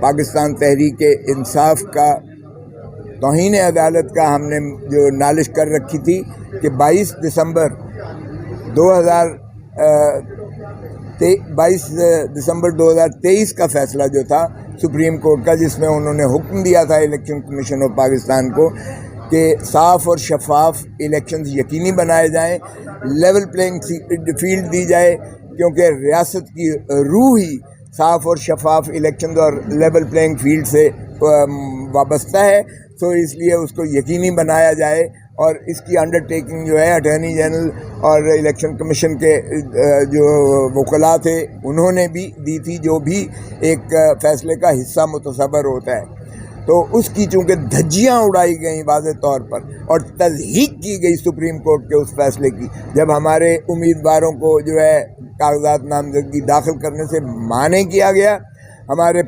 پاکستان تحریک انصاف کا توہین عدالت کا ہم نے جو نالش کر رکھی تھی کہ 22 دسمبر 2023 کا فیصلہ جو تھا سپریم کورٹ کا، جس میں انہوں نے حکم دیا تھا الیکشن کمیشن آف پاکستان کو کہ صاف اور شفاف الیکشنز یقینی بنائے جائیں، لیول پلینگ فیلڈ دی جائے، کیونکہ ریاست کی روح ہی صاف اور شفاف الیکشنز اور لیول پلینگ فیلڈ سے وابستہ ہے، تو اس لیے اس کو یقینی بنایا جائے۔ اور اس کی انڈرٹیکنگ جو ہے اٹارنی جنرل اور الیکشن کمیشن کے جو وکلاء تھے انہوں نے بھی دی تھی، جو بھی ایک فیصلے کا حصہ متصور ہوتا ہے۔ تو اس کی چونکہ دھجیاں اڑائی گئیں واضح طور پر اور تصحیح کی گئی سپریم کورٹ کے اس فیصلے کی، جب ہمارے امیدواروں کو جو ہے کاغذات نامزدگی داخل کرنے سے مانع کیا گیا، ہمارے